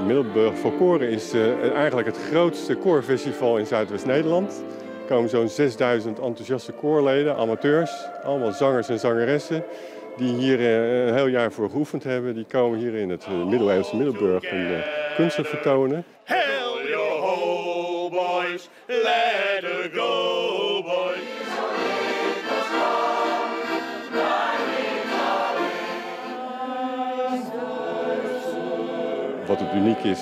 Middelburg voor Koren is eigenlijk het grootste koorfestival in Zuidwest-Nederland. Er komen zo'n 6000 enthousiaste koorleden, amateurs, allemaal zangers en zangeressen, die hier een heel jaar voor geoefend hebben. Die komen hier in het middeleeuwse Middelburg hun kunsten vertonen. Hail your ho, boys, let her go, boys. Wat het uniek is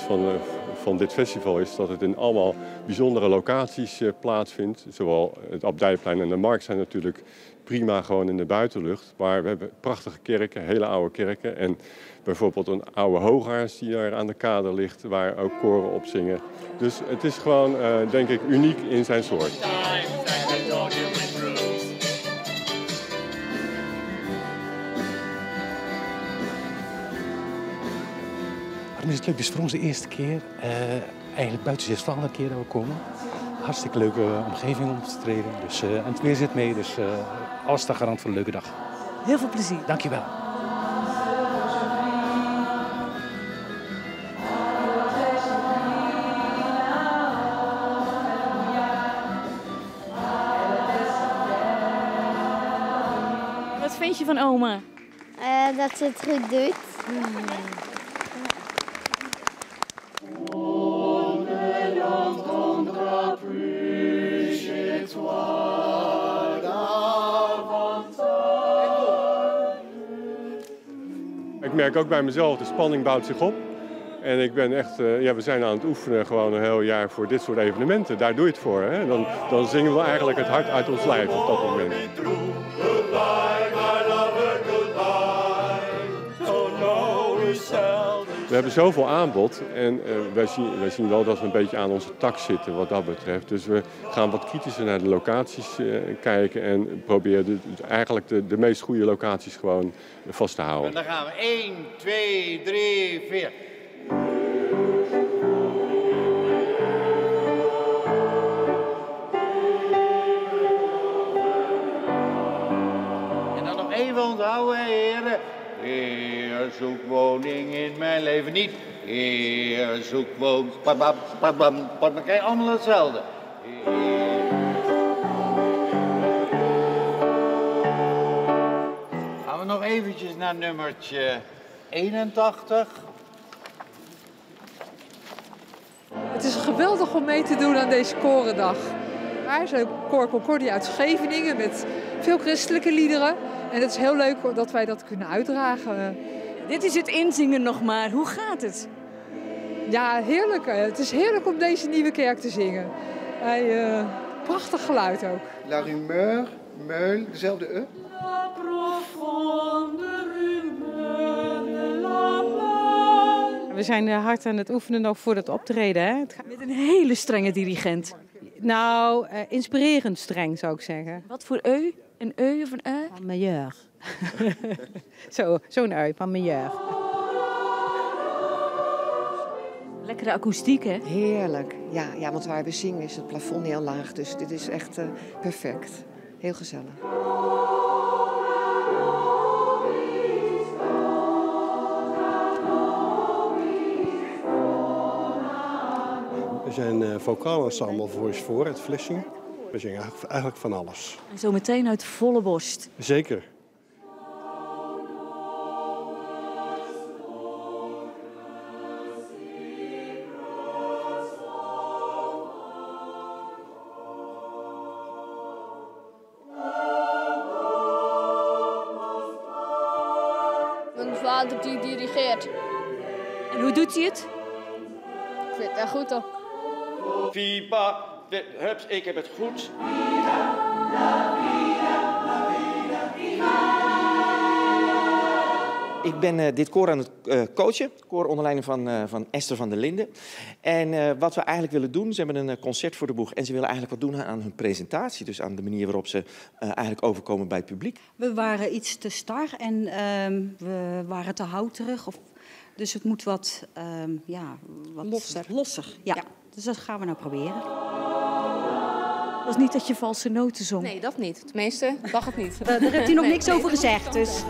van dit festival is dat het in allemaal bijzondere locaties plaatsvindt. Zowel het Abdijplein en de Markt zijn natuurlijk prima gewoon in de buitenlucht. Maar we hebben prachtige kerken, hele oude kerken. En bijvoorbeeld een oude hoogaars die daar aan de kade ligt, waar ook koren op zingen. Dus het is gewoon, denk ik, uniek in zijn soort. Waarom is het leuk? Het is voor ons de eerste keer, eigenlijk buiten Zeeuws-Vlaanderen een keer dat we komen. Hartstikke leuke omgeving om te treden. Dus, en het weer zit mee, dus alles staat garant voor een leuke dag. Heel veel plezier. Dankjewel. Wat vind je van oma? Dat ze het goed doet. Ik merk ook bij mezelf, de spanning bouwt zich op. En ik ben echt, we zijn aan het oefenen gewoon een heel jaar voor dit soort evenementen. Daar doe je het voor. Hè? Dan zingen we eigenlijk het hart uit ons lijf op dat moment. We hebben zoveel aanbod en wij zien wel dat we een beetje aan onze tak zitten wat dat betreft. Dus we gaan wat kritischer naar de locaties kijken en proberen eigenlijk de meest goede locaties gewoon vast te houden. En dan gaan we 1, 2, 3, 4. En dan nog even onthouden, heren. Heer, zoek woning in mijn leven niet. Heer, zoek woning. Dan krijg je allemaal hetzelfde. Gaan we nog eventjes naar nummertje 81. Het is geweldig om mee te doen aan deze korendag. Wij zijn Koor Concordia uit Scheveningen met veel christelijke liederen. En het is heel leuk dat wij dat kunnen uitdragen. Dit is het inzingen nog maar. Hoe gaat het? Ja, heerlijk. Het is heerlijk om deze nieuwe kerk te zingen. Prachtig geluid ook. La rumeur, meul, dezelfde e. We zijn hard aan het oefenen nog voor het optreden. Hè? Met een hele strenge dirigent. Nou, inspirerend streng zou ik zeggen. Wat voor eu? Een eu of een Van majeur. Zo'n ui, van majeur. Lekkere akoestiek, hè? Heerlijk. Ja, want waar we zingen is het plafond heel laag. Dus dit is echt perfect. Heel gezellig. We zijn vocaal ensemble Voice 4 uit Vlissingen. We zingen eigenlijk van alles. En zo meteen uit volle borst. Zeker. Mijn vader die dirigeert. En hoe doet hij het? Ik vind het echt goed hoor. Viva, hups, ik heb het goed. Ik ben dit koor aan het coachen, koor onder leiding van Esther van der Linden. En wat we eigenlijk willen doen, ze hebben een concert voor de boeg en ze willen eigenlijk wat doen aan hun presentatie. Dus aan de manier waarop ze eigenlijk overkomen bij het publiek. We waren iets te star en we waren te houterig. Dus het moet wat, wat losser. Ja. Dus dat gaan we nou proberen. Het was niet dat je valse noten zong. Nee, dat niet. Tenminste, dacht het niet. Daar heeft hij nog niks over gezegd. Dus.